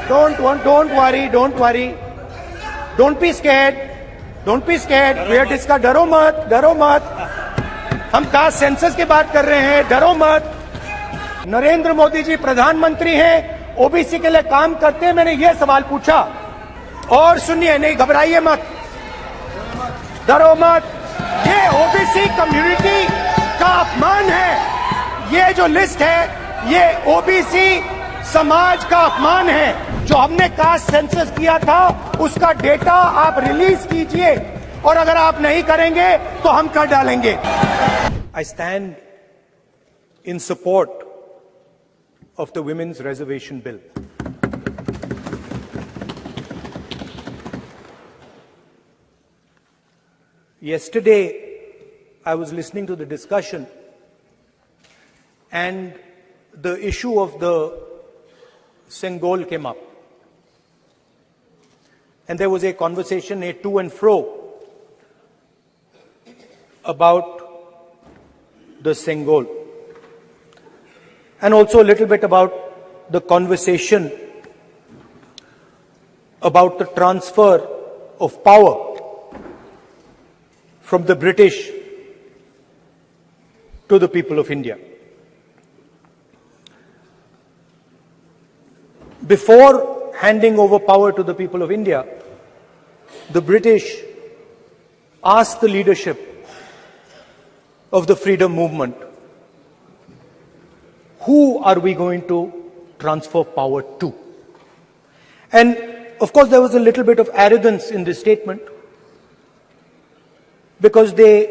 Don't worry. Don't be scared. We are discussing. डरो मत. हम कास्ट सेंसस की बात कर रहे हैं, डरो मत. नरेंद्र मोदी जी प्रधानमंत्री हैं, ओबीसी के लिए काम करते हैं. मैंने ये सवाल पूछा. और सुनिए, नहीं घबराइए मत, डरो मत. ये ओबीसी कम्युनिटी का अपमान है. ये जो लिस्ट है, ये ओबीसी समाज का अपमान है. जो हमने कास्ट सेंसस किया था, उसका डेटा आप रिलीज कीजिए, और अगर आप नहीं करेंगे तो हम कर डालेंगे. I stand in support of the Women's Reservation Bill. Yesterday, I was listening to the discussion, and the issue of the Sengol came up. And there was a conversation, a to and fro, about the Sengol. And also a little bit about the conversation about the transfer of power from the British to the people of India. Before handing over power to the people of India, the British asked the leadership of the freedom movement, who are we going to transfer power to? And of course there was a little bit of arrogance in this statement, because they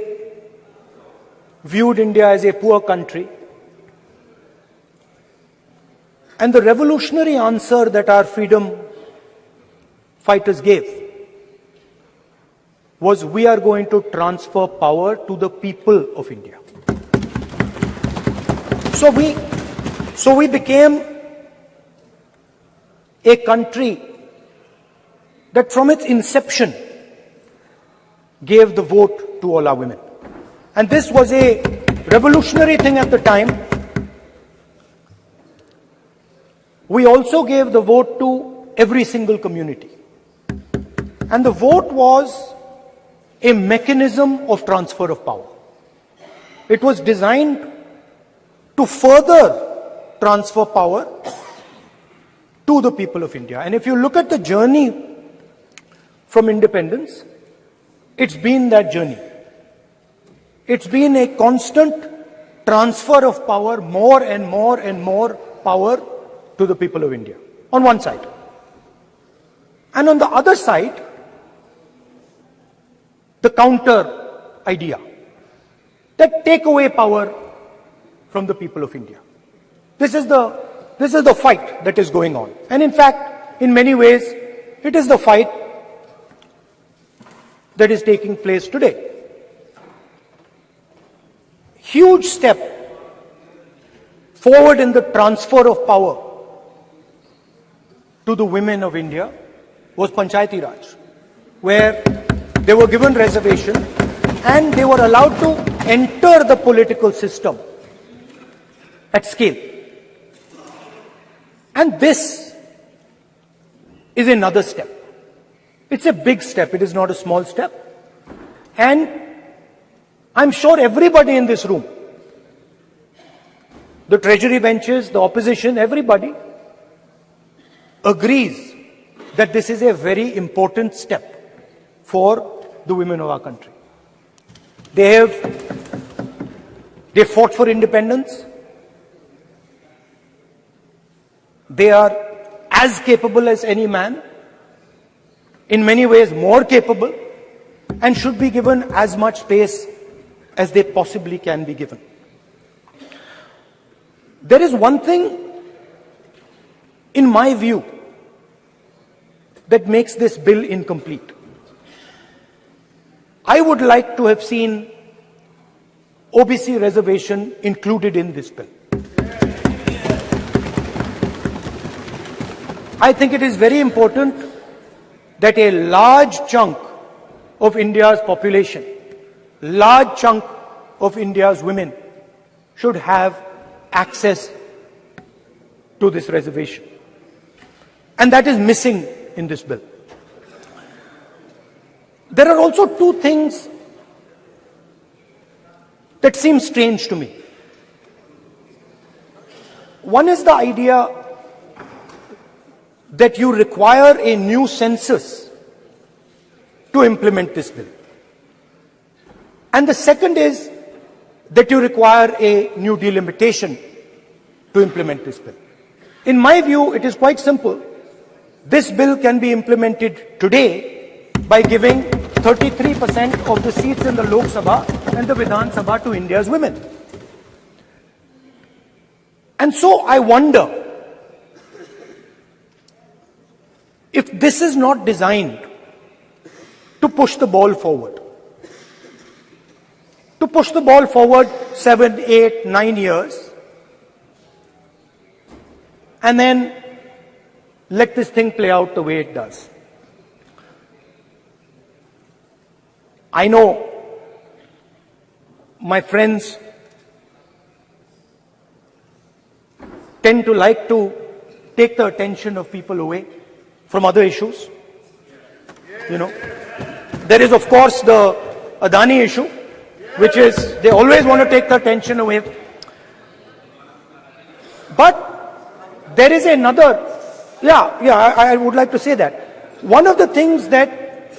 viewed India as a poor country. And the revolutionary answer that our freedom fighters gave was, we are going to transfer power to the people of India. So we became a country that from its inception gave the vote to all our women. And this was a revolutionary thing at the time. We also gave the vote to every single community. And the vote was a mechanism of transfer of power. It was designed to further transfer power to the people of India. And if you look at the journey from independence, it's been that journey. It's been a constant transfer of power, more and more power to the people of India, on one side. And on the other side, the counter idea, that take away power from the people of India. This is the fight that is going on. And in fact, in many ways, it is the fight that is taking place today. Huge step forward in the transfer of power to the women of India was Panchayati Raj, where they were given reservation and they were allowed to enter the political system at scale. And this is another step. It's a big step. It is not a small step. And I'm sure everybody in this room, the treasury benches, the opposition, everybody agrees that this is a very important step for the women of our country. They fought for independence. They are as capable as any man, in many ways more capable, and should be given as much space as they possibly can be given. There is one thing, in my view, that makes this bill incomplete. I would like to have seen OBC reservation included in this bill. I think it is very important that a large chunk of India's population, large chunk of India's women should have access to this reservation. And that is missing in this bill. There are also two things that seem strange to me. One is the idea that you require a new census to implement this bill. And the second is that you require a new delimitation to implement this bill. In my view, it is quite simple. This bill can be implemented today by giving 33% of the seats in the Lok Sabha and the Vidhan Sabha to India's women. And so I wonder if this is not designed to push the ball forward. To push the ball forward 7, 8, 9 years, and then let this thing play out the way it does. I know my friends tend to like to take the attention of people away from other issues. You know, there is of course the Adani issue, which is they always want to take the attention away. But there is another, I would like to say that. One of the things that,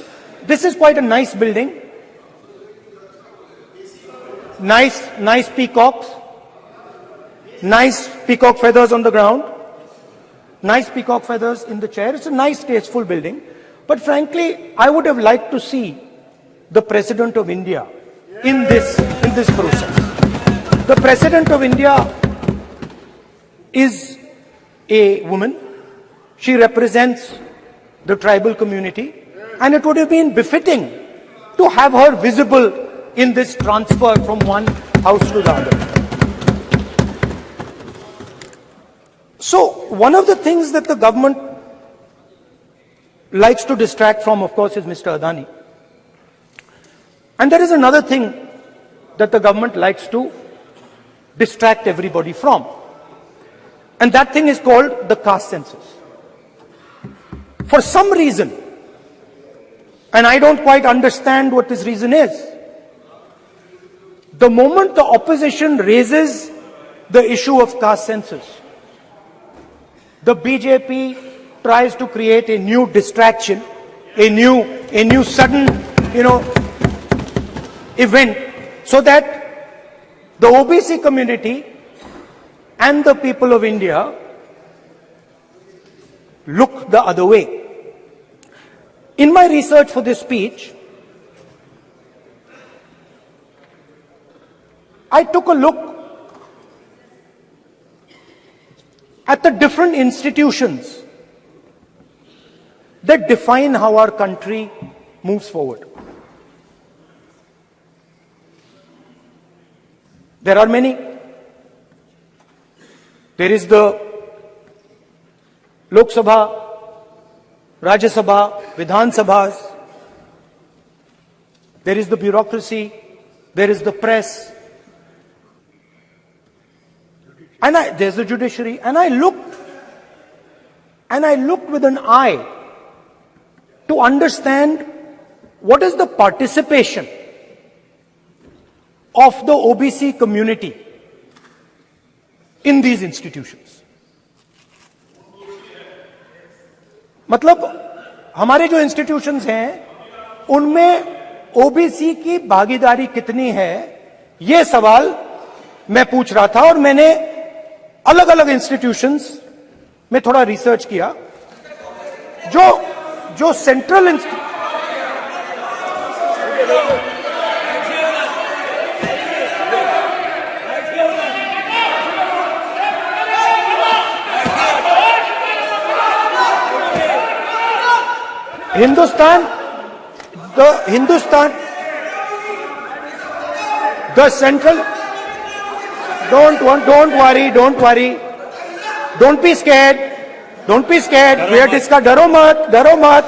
this is quite a nice building. Nice peacocks. Nice peacock feathers on the ground. Nice peacock feathers in the chair. It's a nice, tasteful building. But frankly, I would have liked to see the President of India in this process. The President of India is a woman. She represents the tribal community, and it would have been befitting to have her visible in this transfer from one house to the other. So, one of the things that the government likes to distract from, of course, is Mr. Adani. And there is another thing that the government likes to distract everybody from. And that thing is called the caste census. For some reason, and I don't quite understand what this reason is, the moment the opposition raises the issue of caste census, the BJP tries to create a new distraction, a new sudden, event, so that the OBC community and the people of India look the other way. In my research for this speech, I took a look at the different institutions that define how our country moves forward. There are many. There is the Lok Sabha, Rajya Sabha, Vidhan Sabhas. There is the bureaucracy. There is the press. And there's the judiciary. And I looked with an eye to understand what is the participation of the OBC community in these institutions. मतलब हमारे जो institutions हैं उनमें OBC की भागीदारी कितनी है, ये सवाल मैं पूछ रहा था और मैंने अलग अलग इंस्टीट्यूशंस में थोड़ा रिसर्च किया. जो central the central, don't worry, don't be scared, we are discussing, डरो मत,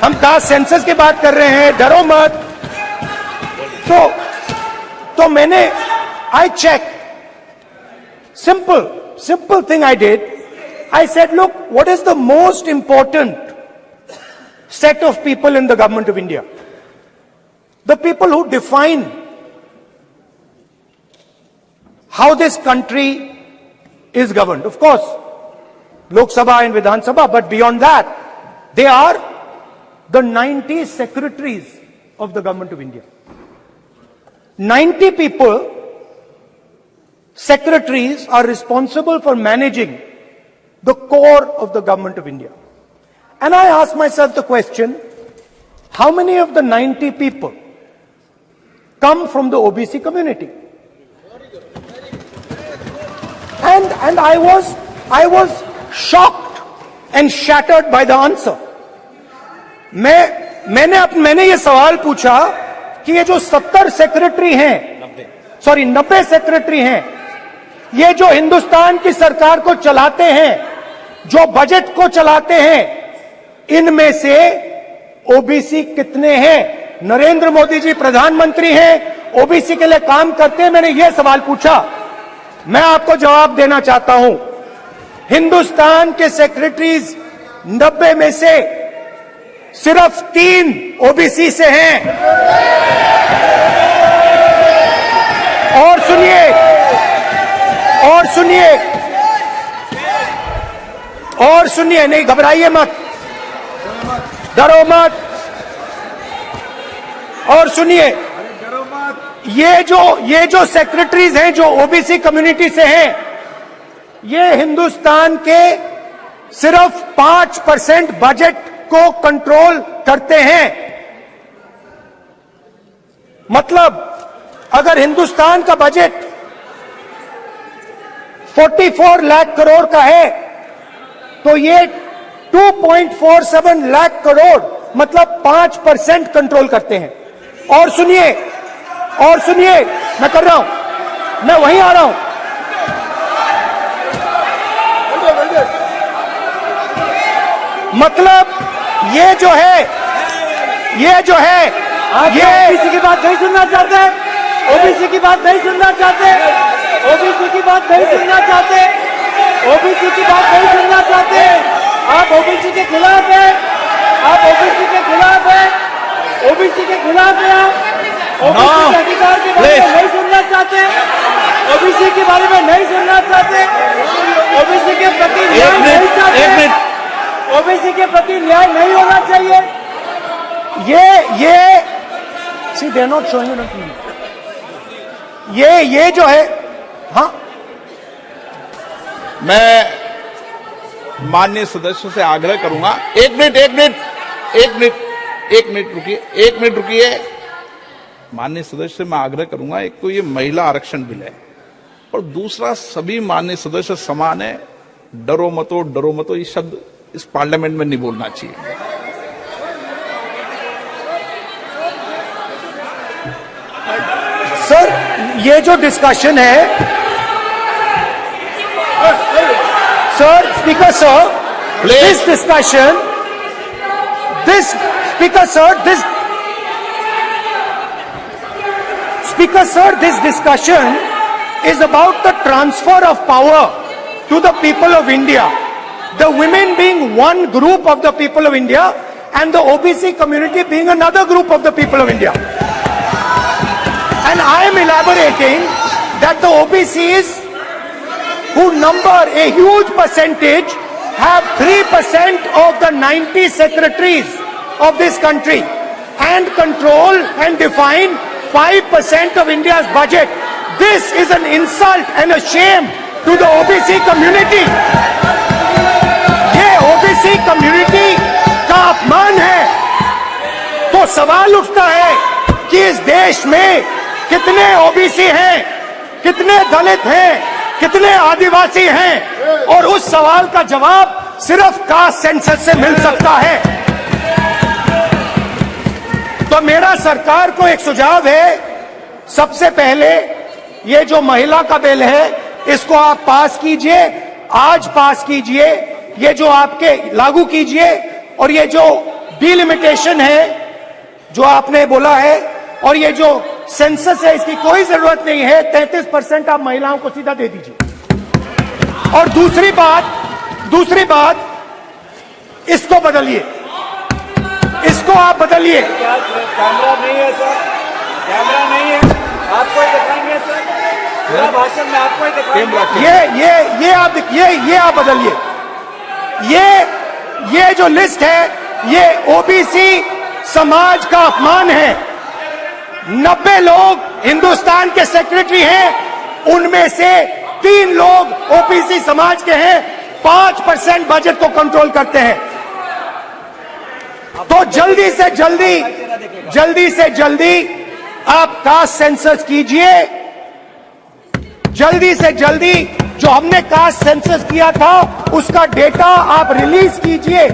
हम कास्ट सेंसस की बात कर रहे हैं, डरो मत. तो मैंने I checked, simple thing I did, I said, look, what is the most important set of people in the government of India? The people who define how this country is governed. Of course, Lok Sabha and Vidhan Sabha, but beyond that, they are the 90 secretaries of the government of India. 90 people, secretaries, are responsible for managing the core of the government of India. And I ask myself the question, how many of the 90 people come from the OBC community? And I was shocked and shattered by the answer. मैंने ये सवाल पूछा कि ये जो 70 secretary हैं, 90 secretary हैं, ये जो हिंदुस्तान की सरकार को चलाते हैं, जो बजट को चलाते हैं, इनमें से ओबीसी कितने हैं? नरेंद्र मोदी जी प्रधानमंत्री हैं, ओबीसी के लिए काम करते हैं। मैंने ये सवाल पूछा। मैं आपको जवाब देना चाहता हूं, हिंदुस्तान के सेक्रेटरीज 90 में से सिर्फ 3 ओबीसी से हैं। और सुनिए, नहीं घबराइए मत, डरो मत। और सुनिए, ये जो सेक्रेटरीज हैं जो ओबीसी कम्युनिटी से हैं, ये हिंदुस्तान के सिर्फ 5% बजट को कंट्रोल करते हैं। मतलब अगर हिंदुस्तान का बजट 44 लाख करोड़ का है, तो ये 2.47 लाख करोड़ मतलब 5% कंट्रोल करते हैं। और सुनिए, मैं कर रहा हूं, मैं वहीं आ रहा हूं। मतलब ये जो है ये ओबीसी की बात नहीं सुनना चाहते, ओबीसी की बात नहीं सुनना चाहते, ओबीसी की बात नहीं सुनना चाहते, ओबीसी की बात नहीं सुनना चाहते। आप ओबीसी के खिलाफ हैं, आप ओबीसी के खिलाफ हैं, ओबीसी के खिलाफ हैं। आप ओबीसी के अधिकार के बारे में नहीं सुनना चाहते, ओबीसी के बारे में नहीं सुनना चाहते, ओबीसी के प्रति न्याय नहीं चाहते, ओबीसी के प्रति न्याय नहीं होना चाहिए। ये see they not showing on TV. ये जो है, हाँ, मैं माननीय सदस्यों से आग्रह करूंगा, एक मिनट रुकिए। माननीय सदस्य से मैं आग्रह करूंगा, एक तो ये महिला आरक्षण बिल है, और दूसरा सभी माननीय सदस्य समान है। डरो मतो ये शब्द इस पार्लियामेंट में नहीं बोलना चाहिए। सर, ये जो डिस्कशन है, sir, speaker sir, this discussion, this discussion is about the transfer of power to the people of India. The women being one group of the people of India and the OBC community being another group of the people of India. And I am elaborating that the OBCs, who number a huge percentage, have 3% of the 90 secretaries of this country and control and define 5% of India's budget. This is an insult and a shame to the OBC community. ये OBC community का अपमान है। तो सवाल उठता है कि इस देश में कितने OBC हैं, कितने दलित हैं, कितने आदिवासी हैं, और उस सवाल का जवाब सिर्फ कास्ट सेंसस से मिल सकता है। तो मेरा सरकार को एक सुझाव है, सबसे पहले ये जो महिला का बिल है, इसको आप पास कीजिए, आज पास कीजिए, ये जो आपके लागू कीजिए, और ये जो डिलिमिटेशन है जो आपने बोला है, और ये जो सेंसस है, इसकी कोई जरूरत नहीं है। 33% आप महिलाओं को सीधा दे दीजिए। और दूसरी बात, दूसरी बात, इसको बदलिए, इसको आप बदलिए। कैमरा नहीं है सर, कैमरा नहीं है, आपको ही दिखाएंगे सर, पूरा भाषण में आपको ही दिखाएंगे। ये आप बदलिए। ये जो लिस्ट है, ये ओबीसी समाज का अपमान है। 90 लोग हिंदुस्तान के सेक्रेटरी हैं, उनमें से 3 लोग ओबीसी समाज के हैं, 5% बजट को कंट्रोल करते हैं। तो जल्दी से जल्दी आप कास्ट सेंसस कीजिए, जल्दी से जल्दी। जो हमने कास्ट सेंसस किया था उसका डेटा आप रिलीज कीजिए,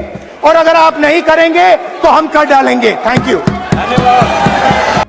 और अगर आप नहीं करेंगे तो हम कर डालेंगे। Thank you. धन्यवाद।